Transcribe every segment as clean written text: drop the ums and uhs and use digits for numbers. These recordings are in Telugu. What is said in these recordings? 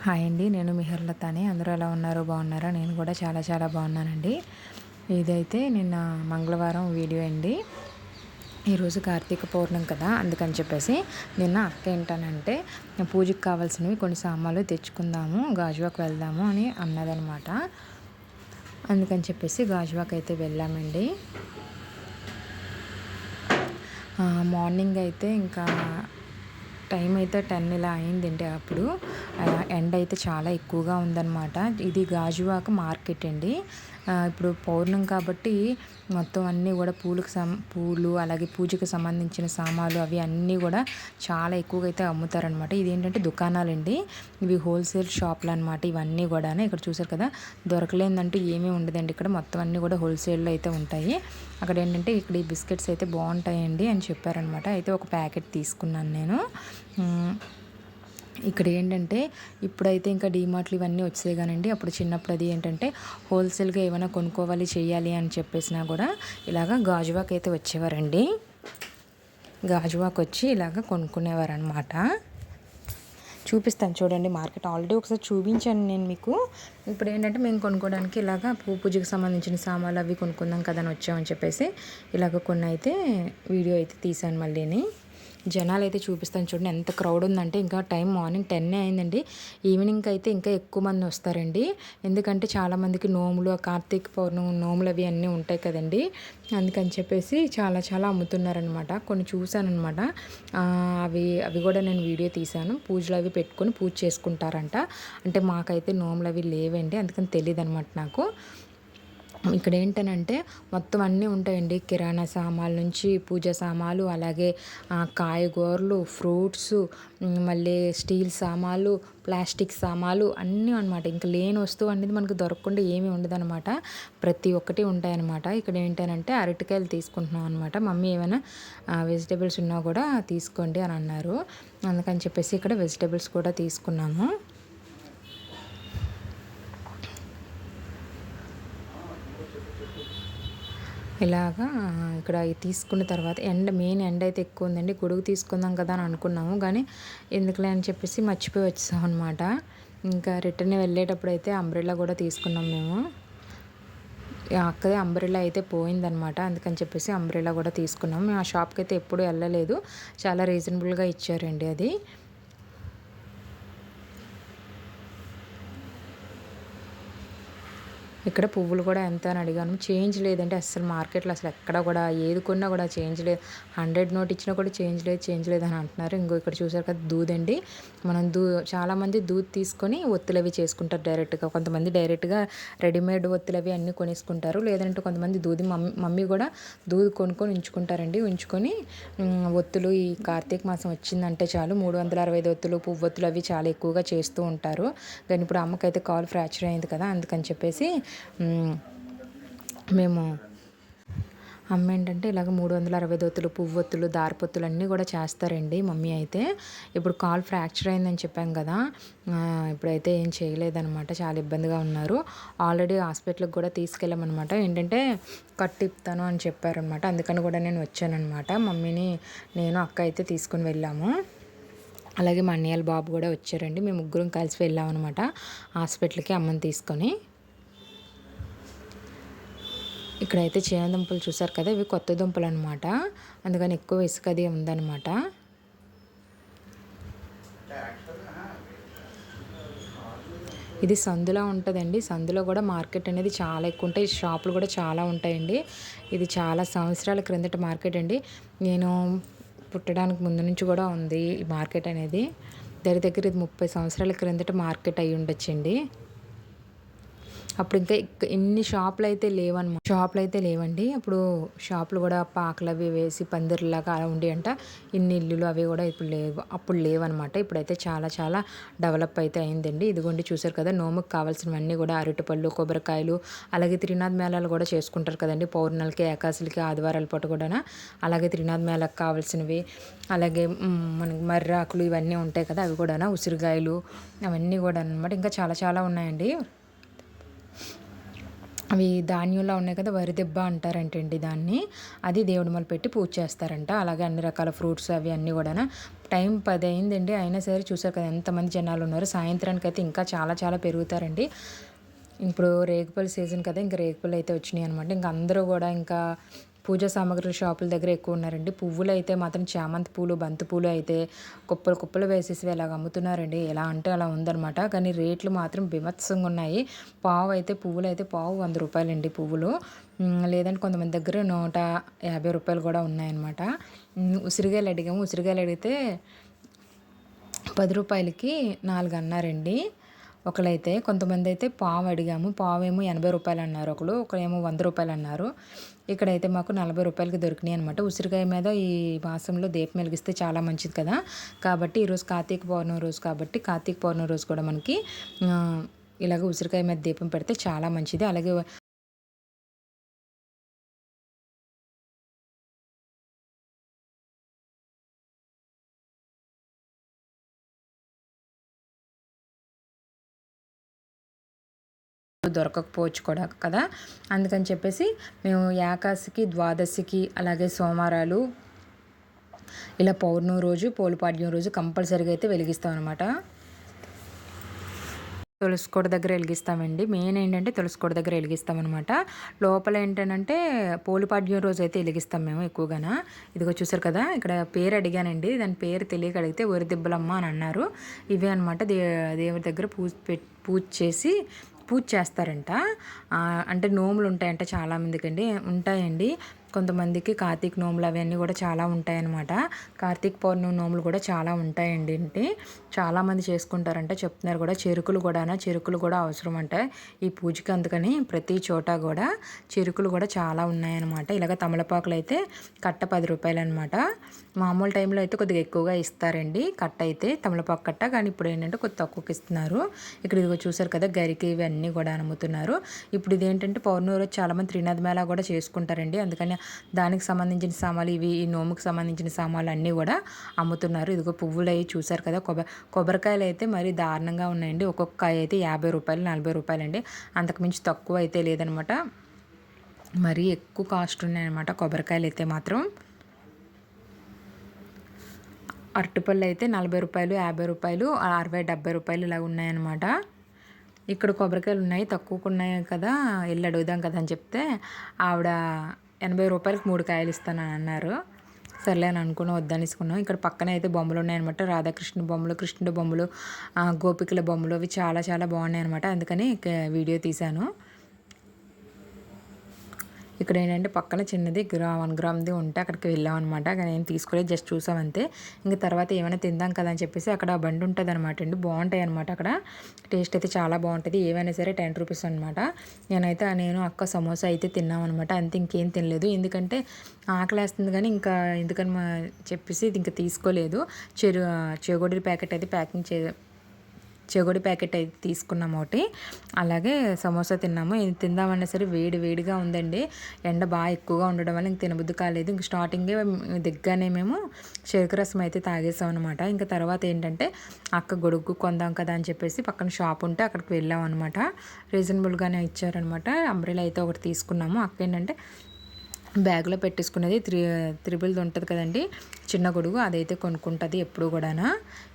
హాయ్ అండి. నేను మీ హేమలతని. అందరూ ఎలా ఉన్నారు? బాగున్నారా? నేను కూడా చాలా చాలా బాగున్నానండి. ఇదైతే నిన్న మంగళవారం వీడియో అండి. ఈరోజు కార్తీక పౌర్ణమి కదా, అందుకని చెప్పేసి నిన్న అక్క ఏంటనంటే పూజకి కావాల్సినవి కొన్ని సామాన్లు తెచ్చుకుందాము, గాజువాక వెళ్దాము అని అన్నదనమాట. అందుకని చెప్పేసి గాజువాక అయితే వెళ్ళామండి. మార్నింగ్ అయితే ఇంకా టైం అయితే 10 ఇలా అయిందండి. అప్పుడు ఎండ అయితే చాలా ఎక్కువగా ఉందన్నమాట. ఇది గాజువాక మార్కెట్ అండి. ఇప్పుడు పౌర్ణం కాబట్టి మొత్తం అన్నీ కూడా పూలు అలాగే పూజకి సంబంధించిన సామాన్లు అవి అన్నీ కూడా చాలా ఎక్కువగా అయితే అమ్ముతారనమాట. ఇదేంటంటే దుకాణాలండి, ఇవి హోల్సేల్ షాపులు అనమాట. ఇవన్నీ కూడా ఇక్కడ చూసారు కదా, దొరకలేదంటూ ఏమీ ఉండదండి. ఇక్కడ మొత్తం అన్నీ కూడా హోల్సేల్లో అయితే ఉంటాయి. అక్కడ ఏంటంటే ఇక్కడ ఈ బిస్కెట్స్ అయితే బాగుంటాయండి అని చెప్పారనమాట. అయితే ఒక ప్యాకెట్ తీసుకున్నాను నేను. ఇక్కడ ఏంటంటే ఇప్పుడైతే ఇంకా డీమార్ట్లు ఇవన్నీ వచ్చాయి కానండి, అప్పుడు చిన్నప్పుడు అది ఏంటంటే హోల్సేల్గా ఏమైనా కొనుక్కోవాలి చేయాలి అని చెప్పేసినా కూడా ఇలాగ గాజువాక్ అయితే వచ్చేవారండి. గాజువాక్ వచ్చి ఇలాగ కొనుక్కునేవారు అనమాట. చూపిస్తాను చూడండి. మార్కెట్ ఆల్రెడీ ఒకసారి చూపించాను నేను మీకు. ఇప్పుడు ఏంటంటే మేము కొనుక్కోవడానికి ఇలాగ పూజకి సంబంధించిన సామాన్లు అవి కొనుక్కుందాం కదా అని వచ్చామని చెప్పేసి ఇలాగ కొన్ని అయితే వీడియో అయితే తీసాను మళ్ళీని. జనాలు అయితే చూపిస్తాను చూడండి, ఎంత క్రౌడ్ ఉందంటే. ఇంకా టైం మార్నింగ్ 10 అయిందండి. ఈవినింగ్కి అయితే ఇంకా ఎక్కువ మంది వస్తారండి. ఎందుకంటే చాలామందికి నోములు, కార్తీక పౌర్ణమి నోములు అవి అన్నీ ఉంటాయి కదండి. అందుకని చెప్పేసి చాలా చాలా అమ్ముతున్నారనమాట. కొన్ని చూశానమాట. అవి అవి కూడా నేను వీడియో తీశాను. పూజలు అవి పెట్టుకొని పూజ చేసుకుంటారంట. అంటే మాకైతే నోములు అవి లేవండి, అందుకని తెలియదు అనమాట నాకు. ఇక్కడ ఏంటనంటే మొత్తం అన్నీ ఉంటాయండి. కిరాణా సామాన్ల నుంచి పూజ సామాన్లు, అలాగే కాయగూరలు, ఫ్రూట్స్, మళ్ళీ స్టీల్ సామాన్లు, ప్లాస్టిక్ సామాన్లు అన్నీ అనమాట. ఇంకా లేని వస్తువు అనేది మనకు దొరకకుండా ఏమీ ఉండదనమాట. ప్రతి ఒక్కటి ఉంటాయన్నమాట. ఇక్కడ ఏంటనంటే అరటికాయలు తీసుకుంటున్నాం అనమాట. మమ్మీ ఏమైనా వెజిటేబుల్స్ ఉన్నా కూడా తీసుకోండి అని అన్నారు. అందుకని చెప్పేసి ఇక్కడ వెజిటేబుల్స్ కూడా తీసుకున్నాము. ఇలాగా ఇక్కడ తీసుకున్న తర్వాత మెయిన్ ఎండ అయితే ఎక్కువ ఉందండి. గొడుగు తీసుకుందాం కదా అని అనుకున్నాము, కానీ ఎందుకులే అని చెప్పేసి మర్చిపోయి వచ్చాం అనమాట. ఇంకా రిటర్న్ వెళ్ళేటప్పుడు అయితే అంబ్రెల్లా కూడా తీసుకున్నాం మేము. అక్కడే అంబ్రెల్లా అయితే పోయిందనమాట, అందుకని చెప్పేసి అంబ్రెల్లా కూడా తీసుకున్నాం. మేము ఆ షాప్కి అయితే ఎప్పుడూ వెళ్ళలేదు, చాలా రీజనబుల్గా ఇచ్చారండి అది. ఇక్కడ పువ్వులు కూడా ఎంత అని అడిగాను, చేంజ్ లేదంటే అసలు మార్కెట్లో అసలు ఎక్కడ కూడా ఏది కొన్నా కూడా చేంజ్ లేదు. 100 నోట్ ఇచ్చినా కూడా చేంజ్ లేదు అని అంటున్నారు. ఇంకో ఇక్కడ చూసారు కదా దూదండి. మనం చాలామంది దూద్ తీసుకొని ఒత్తులు అవి చేసుకుంటారు డైరెక్ట్గా. కొంతమంది డైరెక్ట్గా రెడీమేడ్ ఒత్తులు అవి అన్నీ కొనేసుకుంటారు. లేదంటే కొంతమంది మమ్మీ కూడా దూద్ కొనుక్కొని ఉంచుకుంటారండి. ఉంచుకొని ఒత్తులు ఈ కార్తీక మాసం వచ్చిందంటే చాలు 365 ఒత్తులు, పువ్వొత్తులు అవి చాలా ఎక్కువగా చేస్తూ ఉంటారు. కానీ ఇప్పుడు అమ్మకైతే కాల్ ఫ్రాక్చర్ అయింది కదా, అందుకని చెప్పేసి మేము అమ్మ ఏంటంటే ఇలాగ 365 ఒత్తులు, పువ్వొత్తులు, దారపొత్తులు అన్నీ కూడా చేస్తారండి మమ్మీ అయితే. ఇప్పుడు కాల్ ఫ్రాక్చర్ అయిందని చెప్పాం కదా, ఇప్పుడైతే ఏం చేయలేదన్నమాట. చాలా ఇబ్బందిగా ఉన్నారు. ఆల్రెడీ హాస్పిటల్కి కూడా తీసుకెళ్ళామన్నమాట. ఏంటంటే కట్టిప్తాను అని చెప్పారనమాట. అందుకని కూడా నేను వచ్చానమాట. మమ్మీని నేను అక్క అయితే తీసుకుని వెళ్ళాము. అలాగే మా అన్నయ్యల బాబు కూడా వచ్చారండి. మేము ముగ్గురం కలిసి వెళ్ళామన్నమాట హాస్పిటల్కి అమ్మని తీసుకొని. ఇక్కడైతే చేన దుంపలు చూసారు కదా, ఇవి కొత్త దుంపలు అనమాట. అందుకని ఎక్కువ ఇసుక అది ఉందన్నమాట. ఇది సందులో ఉంటుందండి. సందులో కూడా మార్కెట్ అనేది చాలా ఎక్కువ ఉంటాయి. షాపులు కూడా చాలా ఉంటాయండి. ఇది చాలా సంవత్సరాల క్రిందట మార్కెట్ అండి. నేను పుట్టడానికి ముందు నుంచి కూడా ఉంది ఈ మార్కెట్ అనేది. దగ్గర ఇది 30 సంవత్సరాల క్రిందట మార్కెట్ అయ్యి ఉండొచ్చండి. అప్పుడు ఇంకా ఇన్ని షాపులు అయితే లేవండి. అప్పుడు షాపులు కూడా పాకలు అవి వేసి పందిర్లాగా అలా ఉండి అంట. ఇన్ని ఇల్లులు అవి కూడా అప్పుడు లేవన్నమాట. ఇప్పుడైతే చాలా చాలా డెవలప్ అయితే అయిందండి. ఇదిగోండి చూసారు కదా, నోముకు కావాల్సినవన్నీ కూడా అరటిపళ్ళు, కొబ్బరికాయలు, అలాగే త్రినాథ్ మేళాలు కూడా చేసుకుంటారు కదండి. పౌర్ణాలకి, ఏకాశులకి, ఆదివారాల పూట కూడా అలాగే త్రినాథ్ మేళాకు కావాల్సినవి, అలాగే మనకి మర్రాకులు ఇవన్నీ ఉంటాయి కదా, అవి కూడా ఉసిరికాయలు అవన్నీ కూడా అనమాట. ఇంకా చాలా చాలా ఉన్నాయండి. అవి ధాన్యంలో ఉన్నాయి కదా, వరి దెబ్బ అంటారంటండి దాన్ని. అది దేవుడి మొల పెట్టి పూజ చేస్తారంట. అలాగే అన్ని రకాల ఫ్రూట్స్ అవి అన్నీ కూడాను. టైం 10 అయిందండి. అయినా సరే చూసారు కదా ఎంతమంది జనాలు ఉన్నారు. సాయంత్రానికైతే ఇంకా చాలా చాలా పెరుగుతారండి. ఇప్పుడు రేగుపళ్ళు సీజన్ కదా, ఇంకా రేగుపళ్ళు అయితే వచ్చినాయి అనమాట. ఇంకా అందరూ కూడా ఇంకా పూజా సామాగ్రి షాపుల దగ్గర ఎక్కువ ఉన్నారండి. పువ్వులు అయితే మాత్రం చామంతి పూలు, బంతి పూలు అయితే కుప్పలు కుప్పలు వేసేసి ఇలాగ అమ్ముతున్నారండి. ఎలా అంటే అలా ఉందనమాట. కానీ రేట్లు మాత్రం బీభత్సంగా ఉన్నాయి. పావు అయితే పువ్వులు అయితే పావు 100 రూపాయలండి పువ్వులు. లేదంటే కొంతమంది దగ్గర 150 రూపాయలు కూడా ఉన్నాయన్నమాట. ఉసిరికాయలు అడిగాము. ఉసిరికాయలు అడిగితే 10 రూపాయలకి 4 అన్నారండి. ఒకళ్ళైతే కొంతమంది అయితే పావు అడిగాము. పావేమో 80 రూపాయలు అన్నారు ఒకళ్ళు. ఒకరేమో 100 రూపాయలు అన్నారు. ఇక్కడైతే మాకు 40 రూపాయలకి దొరికినాయి అనమాట. ఉసిరికాయ మీద ఈ మాసంలో దీపం వెలిగిస్తే చాలా మంచిది కదా. కాబట్టి ఈరోజు కార్తీక పౌర్ణమి రోజు కాబట్టి కార్తీక పౌర్ణమి రోజు కూడా మనకి ఇలాగ ఉసిరికాయ మీద దీపం పెడితే చాలా మంచిది. అలాగే దొరకకపోవచ్చు కూడా కదా. అందుకని చెప్పేసి మేము ఏకాదశికి, ద్వాదశికి, అలాగే సోమవారాలు, ఇలా పౌర్ణమి రోజు, పోలిపాడ్యం రోజు కంపల్సరీగా అయితే వెలిగిస్తాం అనమాట. తులసికోట దగ్గర వెలిగిస్తామండి. మెయిన్ ఏంటంటే తులసికోట దగ్గర వెలిగిస్తామన్నమాట. లోపల ఏంటంటే పోలిపాడ్యం రోజు అయితే వెలిగిస్తాం మేము ఎక్కువగాన. ఇదిగో చూసారు కదా, ఇక్కడ పేరు అడిగానండి. దాని పేరు తెలియక అడిగితే ఒరిదిబ్బలమ్మ అని అన్నారు. ఇవే అనమాట. దేవుడి దగ్గర పూజ చేసి పూజ చేస్తారంట. అంటే నోములు ఉంటాయంట చాలామందికండి. ఉంటాయండి కొంతమందికి. కార్తీక నోములు అవన్నీ కూడా చాలా ఉంటాయన్నమాట. కార్తీక పౌర్ణమి నోములు కూడా చాలా ఉంటాయండి. అంటే చాలామంది చేసుకుంటారంట చెప్తున్నారు కూడా. చెరుకులు కూడా అవసరం అంట ఈ పూజకి. అందుకని ప్రతి చోట కూడా చెరుకులు కూడా చాలా ఉన్నాయన్నమాట. ఇలాగ తమలపాకులు అయితే కట్ట 10 రూపాయలు అనమాట. మామూలు టైంలో అయితే కొద్దిగా ఎక్కువగా ఇస్తారండి కట్ట అయితే, తమలపాకు కట్ట. కానీ ఇప్పుడు ఏంటంటే కొద్ది తక్కువకి ఇస్తున్నారు. ఇక్కడ ఇదిగో చూసారు కదా, గరికి ఇవన్నీ కూడా అమ్ముతున్నారు. ఇప్పుడు ఇదేంటంటే పౌర్ణమి రోజు చాలామంది త్రినాథ మేళా కూడా చేసుకుంటారండి. అందుకని దానికి సంబంధించిన సామాన్లు ఇవి, ఈ నోముకి సంబంధించిన సామాన్లు అన్నీ కూడా అమ్ముతున్నారు. ఇదిగో పువ్వులు అవి చూసారు కదా. కొబ్బరికాయలు అయితే మరీ దారుణంగా ఉన్నాయండి. ఒక్కొక్క కాయ అయితే 50 రూపాయలు, 40 రూపాయలు అండి. అంతకుమించి తక్కువ అయితే లేదనమాట. మరీ ఎక్కువ కాస్ట్ ఉన్నాయన్నమాట కొబ్బరికాయలు అయితే మాత్రం. అరటిపళ్ళు అయితే 40 రూపాయలు, 50 రూపాయలు, 60, 70 రూపాయలు ఇలా ఉన్నాయన్నమాట. ఇక్కడ కొబ్బరికాయలు ఉన్నాయి, తక్కువకు ఉన్నాయి కదా, వెళ్ళి అడుగుదాం కదా అని చెప్తే ఆవిడ 80 రూపాయలకి 3 కాయలు ఇస్తానని అన్నారు. సర్లే అని అనుకున్నాం, వద్దనేసుకున్నాం. ఇక్కడ పక్కన అయితే బొమ్మలు ఉన్నాయన్నమాట. రాధాకృష్ణ బొమ్మలు, కృష్ణుడు బొమ్మలు, గోపికల బొమ్మలు, అవి చాలా చాలా బాగున్నాయి అనమాట. అందుకని వీడియో తీశాను. ఇక్కడ ఏంటంటే పక్కన చిన్నది 1 గ్రామ్ది ఉంటే అక్కడికి వెళ్ళాం అనమాట. కానీ ఏం తీసుకోలేదు, జస్ట్ చూసామంతే. ఇంకా తర్వాత ఏమైనా తిందాం కదా అని చెప్పేసి అక్కడ బండి ఉంటుంది అనమాట అండి. బాగుంటాయి అనమాట అక్కడ. టేస్ట్ అయితే చాలా బాగుంటుంది. ఏవైనా సరే 10 రూపీస్ అనమాట. నేను అక్క సమోసా అయితే తిన్నాం అనమాట. అంతే, ఇంకేం తినలేదు. ఎందుకంటే ఆకలేస్తుంది కానీ ఇంకా ఎందుకని చెప్పేసి ఇది ఇంకా తీసుకోలేదు. చెగోడి ప్యాకెట్ అయితే చెగోడి ప్యాకెట్ అయితే తీసుకున్నాము ఒకటి. అలాగే సమోసా తిన్నాము. ఇది తిందామన్నా సరే వేడిగా ఉందండి. ఎండ బాగా ఎక్కువగా ఉండడం వల్ల ఇంక తినబుద్ధి కాలేదు. ఇంక స్టార్టింగే దిగ్గానే మేము చెరుకు రసం అయితే తాగేసాం అనమాట. ఇంకా తర్వాత ఏంటంటే అక్క గొడుగు కొందాం కదా అని చెప్పేసి పక్కన షాప్ ఉంటే అక్కడికి వెళ్ళాం అనమాట. రీజనబుల్గానే ఇచ్చారనమాట. అంబ్రెలా అయితే ఒకటి తీసుకున్నాము. అక్క ఏంటంటే బ్యాగ్లో పెట్టేసుకునేది త్రిబుల్ది ఉంటుంది కదండి, చిన్న గొడుగు, అదైతే కొనుక్కుంటుంది ఎప్పుడు కూడా.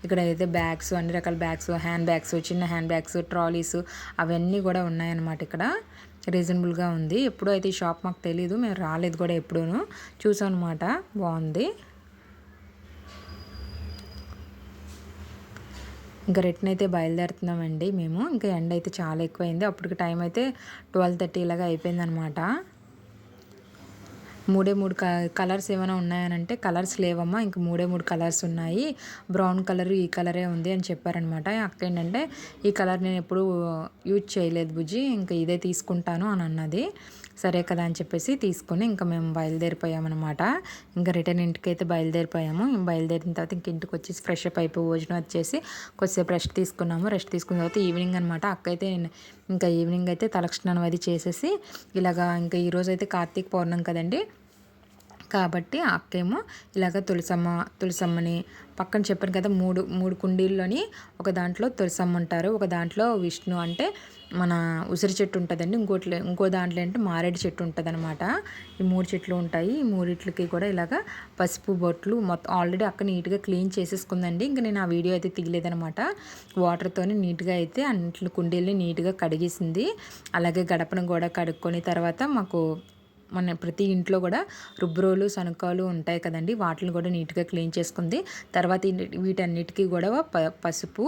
ఇక్కడ అయితే బ్యాగ్స్, అన్ని రకాల బ్యాగ్స్, హ్యాండ్ బ్యాగ్స్, చిన్న హ్యాండ్ బ్యాగ్స్, ట్రాలీస్ అవన్నీ కూడా ఉన్నాయన్నమాట. ఇక్కడ రీజనబుల్గా ఉంది. ఎప్పుడు అయితే ఈ షాప్ మాకు తెలీదు, మేము రాలేదు కూడా ఎప్పుడూను. చూసాం అనమాట, బాగుంది. ఇంకా రిటర్న్ అయితే బయలుదేరుతున్నామండి మేము. ఇంకా ఎండ అయితే చాలా ఎక్కువైంది. అప్పటికి టైం అయితే 12:30 ఇలాగా అయిపోయిందనమాట. 3 కలర్స్ ఏమైనా ఉన్నాయనంటే కలర్స్ లేవమ్మా, ఇంక 3 కలర్స్ ఉన్నాయి, బ్రౌన్ కలర్ ఈ కలరే ఉంది అని చెప్పారనమాట. అక్క ఏంటంటే ఈ కలర్ నేను ఎప్పుడు యూజ్ చేయలేదు బుజ్జి, ఇంకా ఇదే తీసుకుంటాను అని అన్నది. సరే కదా అని చెప్పేసి తీసుకొని ఇంకా మేము బయలుదేరిపోయామన్నమాట. ఇంకా రిటర్న్ ఇంటికి అయితే బయలుదేరిపోయాము. బయలుదేరిన తర్వాత ఇంక ఇంటికి వచ్చేసి ఫ్రెష్ అప్ అయిపోయి భోజనం వచ్చేసి కొద్దిసేపు రెస్ట్ తీసుకున్నాము. రెస్ట్ తీసుకున్న తర్వాత ఈవినింగ్ అనమాట. అక్క అయితే ఇంకా ఈవినింగ్ అయితే తలక్షణం అది చేసేసి ఇలాగా ఇంకా ఈరోజు అయితే కార్తీక పౌర్ణమి కదండి. కాబట్టి ఆ అక్కేమో ఇలాగ తులసమ్మని పక్కన చెప్పాను కదా, మూడు మూడు కుండీల్లోని ఒక దాంట్లో తులసమ్మ ఉంటారు, ఒక దాంట్లో విష్ణు అంటే మన ఉసిరి చెట్టు ఉంటుందండి, ఇంకో దాంట్లో అంటే మారేడు చెట్టు ఉంటుంది అనమాట. ఈ 3 చెట్లు ఉంటాయి. ఈ మూడిట్లకి కూడా ఇలాగ పసుపు బొట్లు మొత్తం ఆల్రెడీ అక్క నీట్గా క్లీన్ చేసేసుకుందండి. ఇంకా నేను ఆ వీడియో అయితే తీయలేదనమాట. వాటర్తోని నీట్గా అయితే అన్నింటి కుండీల్ని నీట్గా కడిగేసింది. అలాగే గడపను కూడా కడుక్కొని తర్వాత మాకు మన ప్రతి ఇంట్లో కూడా రుబ్బురోలు సనుకాలు ఉంటాయి కదండి, వాటిని కూడా నీట్గా క్లీన్ చేసుకుంది. తర్వాత వీటన్నిటికీ కూడా పసుపు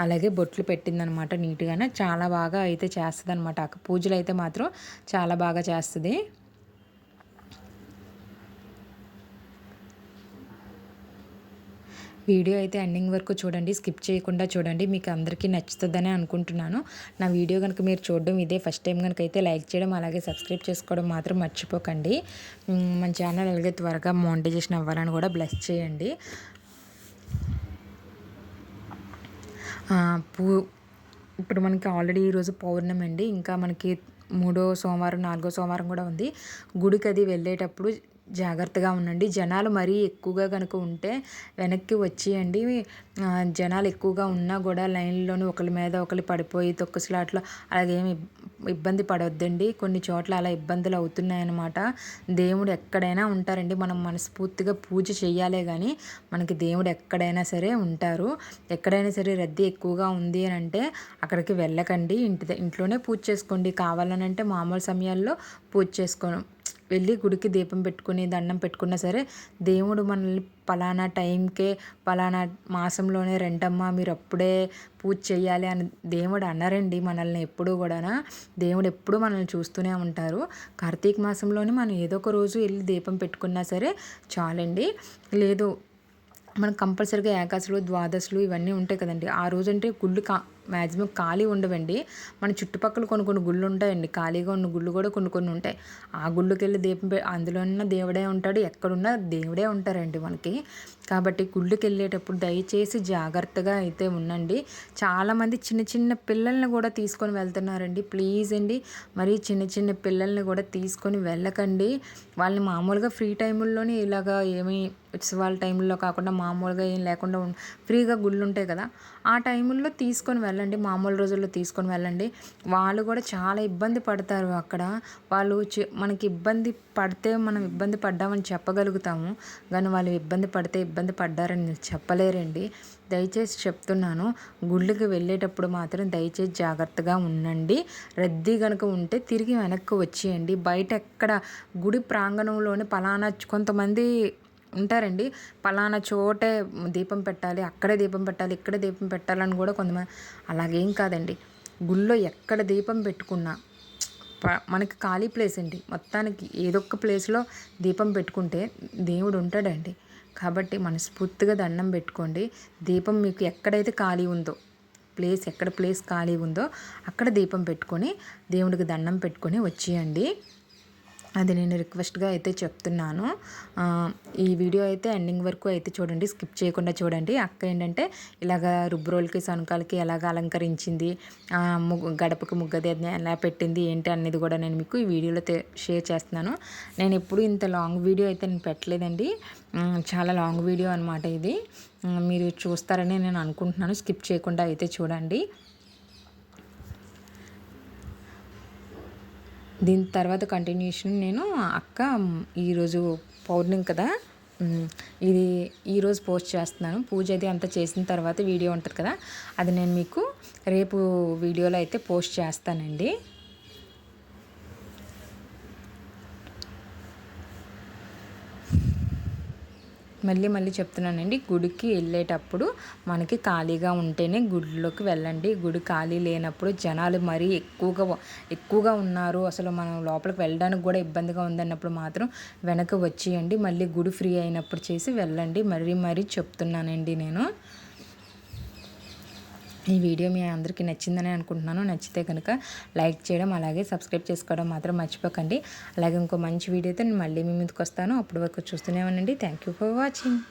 అలాగే బొట్లు పెట్టిందనమాట. నీట్గానే చాలా బాగా అయితే చేస్తుంది అనమాట. పూజలు అయితే మాత్రం చాలా బాగా చేస్తుంది. వీడియో అయితే ఎండింగ్ వరకు చూడండి, స్కిప్ చేయకుండా చూడండి, మీకు అందరికీ నచ్చుతుందని అనుకుంటున్నాను. నా వీడియో కనుక మీరు చూడడం ఇదే ఫస్ట్ టైం కనుక అయితే లైక్ చేయడం అలాగే సబ్స్క్రైబ్ చేసుకోవడం మాత్రం మర్చిపోకండి. మన ఛానల్ అలాగే త్వరగా మోనిటైజేషన్ అవ్వాలని కూడా బ్లెస్ చేయండి. ఇప్పుడు మనకి ఆల్రెడీ ఈరోజు పౌర్ణమి అండి. ఇంకా మనకి 3వ సోమవారం 4వ సోమవారం కూడా ఉంది. గుడికి అది వెళ్ళేటప్పుడు జాగ్రత్తగా ఉండండి. జనాలు మరీ ఎక్కువగా కనుక ఉంటే వెనక్కి వచ్చేయండి. జనాలు ఎక్కువగా ఉన్నా కూడా లైన్లోని ఒకరి మీద ఒకరు పడిపోయి తొక్కుసలాట్లో అలాగేమి ఇబ్బంది పడొద్దండి. కొన్ని చోట్ల అలా ఇబ్బందులు అవుతున్నాయన్నమాట. దేవుడు ఎక్కడైనా ఉంటారండి. మనం మనస్ఫూర్తిగా పూజ చేయాలే కానీ మనకి దేవుడు ఎక్కడైనా సరే ఉంటారు. ఎక్కడైనా సరే రద్దీ ఎక్కువగా ఉంది అని అంటే అక్కడికి వెళ్ళకండి. ఇంట్లోనే పూజ చేసుకోండి. కావాలనంటే మామూలు సమయాల్లో పూజ చేసుకోను వెళ్ళి గుడికి దీపం పెట్టుకుని దండం పెట్టుకున్నా సరే దేవుడు మనల్ని పలానా టైంకే పలానా మాసంలోనే రెండమ్మ మీరు అప్పుడే పూజ చేయాలి అని దేవుడు అన్నారండి మనల్ని ఎప్పుడూ కూడా. దేవుడు ఎప్పుడు మనల్ని చూస్తూనే ఉంటారు. కార్తీక మాసంలోనే మనం ఏదో ఒక రోజు వెళ్ళి దీపం పెట్టుకున్నా సరే చాలండి. లేదు మనకు కంపల్సరీగా ఏకాదశులు ద్వాదశులు ఇవన్నీ ఉంటాయి కదండి, ఆ రోజంటే గుళ్ళు మ్యాక్సిమం ఖాళీ ఉండవండి. మన చుట్టుపక్కల కొన్ని గుళ్ళు ఉంటాయండి, ఖాళీగా ఉన్న గుళ్ళు కూడా కొన్ని ఉంటాయి. ఆ గుళ్ళకి వెళ్ళి దీపం అందులో ఉన్న దేవుడే ఉంటాడు, ఎక్కడున్నా దేవుడే ఉంటారండి మనకి. కాబట్టి గుళ్ళకి వెళ్ళేటప్పుడు దయచేసి జాగ్రత్తగా అయితే ఉండండి. చాలామంది చిన్న చిన్న పిల్లల్ని కూడా తీసుకొని వెళ్తున్నారండి. ప్లీజ్ అండి, మరి చిన్న పిల్లల్ని కూడా తీసుకొని వెళ్ళకండి. వాళ్ళని మామూలుగా ఫ్రీ టైముల్లోనే ఇలాగా ఏమీ ఉత్సవాల టైంలో కాకుండా మామూలుగా ఏం లేకుండా ఫ్రీగా గుళ్ళు ఉంటాయి కదా, ఆ టైముల్లో తీసుకొని వెళ్ళండి. మామూలు రోజుల్లో తీసుకొని వెళ్ళండి. వాళ్ళు కూడా చాలా ఇబ్బంది పడతారు అక్కడ. వాళ్ళు మనకి ఇబ్బంది పడితే మనం ఇబ్బంది పడ్డామని చెప్పగలుగుతాము, కానీ వాళ్ళు ఇబ్బంది పడ్డారని చెప్పలేరండి. దయచేసి చెప్తున్నాను, గుళ్ళకి వెళ్ళేటప్పుడు మాత్రం దయచేసి జాగ్రత్తగా ఉండండి. రద్దీ కనుక ఉంటే తిరిగి వెనక్కి వచ్చేయండి. బయట ఎక్కడ గుడి ప్రాంగణంలోని పలానా కొంతమంది ఉంటారండి, పలానా చోటే దీపం పెట్టాలి, అక్కడే దీపం పెట్టాలి, ఇక్కడే దీపం పెట్టాలని కూడా కొంతమంది. అలాగేం కాదండి, గుళ్ళో ఎక్కడ దీపం పెట్టుకున్నా మనకి ఖాళీ ప్లేస్ అండి, మొత్తానికి ఏదో ఒక ప్లేస్లో దీపం పెట్టుకుంటే దేవుడు ఉంటాడండి. కాబట్టి మనస్ఫూర్తిగా దండం పెట్టుకోండి. దీపం మీకు ఎక్కడైతే ఖాళీ ఉందో ఎక్కడ ప్లేస్ ఖాళీ ఉందో అక్కడ దీపం పెట్టుకొని దేవుడికి దండం పెట్టుకొని వచ్చేయండి. అది నేను రిక్వెస్ట్గా అయితే చెప్తున్నాను. ఈ వీడియో అయితే ఎండింగ్ వరకు అయితే చూడండి, స్కిప్ చేయకుండా చూడండి. అక్క ఏంటంటే ఇలాగ రుబ్బురోలకి సనుకాలకి ఎలాగ అలంకరించింది, గడపకి ముగ్గది ఎలా పెట్టింది ఏంటి అనేది కూడా నేను మీకు ఈ వీడియోలో షేర్ చేస్తున్నాను. నేను ఎప్పుడు ఇంత లాంగ్ వీడియో అయితే నేను పెట్టలేదండి, చాలా లాంగ్ వీడియో అనమాట ఇది. మీరు చూస్తారని నేను అనుకుంటున్నాను. స్కిప్ చేయకుండా అయితే చూడండి. దీని తర్వాత కంటిన్యూషన్ నేను అక్క ఈరోజు పౌర్ణమి కదా, ఇది ఈరోజు పోస్ట్ చేస్తున్నాను. పూజ అది అంతా చేసిన తర్వాత వీడియో ఉంటుంది కదా, అది నేను మీకు రేపు వీడియోలో అయితే పోస్ట్ చేస్తానండి. మళ్ళీ చెప్తున్నానండి, గుడికి వెళ్ళేటప్పుడు మనకి ఖాళీగా ఉంటేనే గుడిలోకి వెళ్ళండి. గుడి ఖాళీ లేనప్పుడు జనాలు మరీ ఎక్కువగా ఉన్నారు, అసలు మనం లోపలికి వెళ్ళడానికి కూడా ఇబ్బందిగా ఉందన్నప్పుడు మాత్రం వెనక్కి వచ్చేయండి. మళ్ళీ గుడి ఫ్రీ అయినప్పుడు చేసి వెళ్ళండి. మరీ చెప్తున్నానండి నేను. ఈ వీడియో మీ అందరికీ నచ్చిందని అనుకుంటున్నాను. నచ్చితే కనుక లైక్ చేయడం అలాగే సబ్స్క్రైబ్ చేసుకోవడం మాత్రం మర్చిపోకండి. అలాగే ఇంకో మంచి వీడియోతో నేను మళ్ళీ మీ ముందుకు వస్తాను. అప్పటి వరకు చూస్తూనే ఉండండి. Thank you for watching.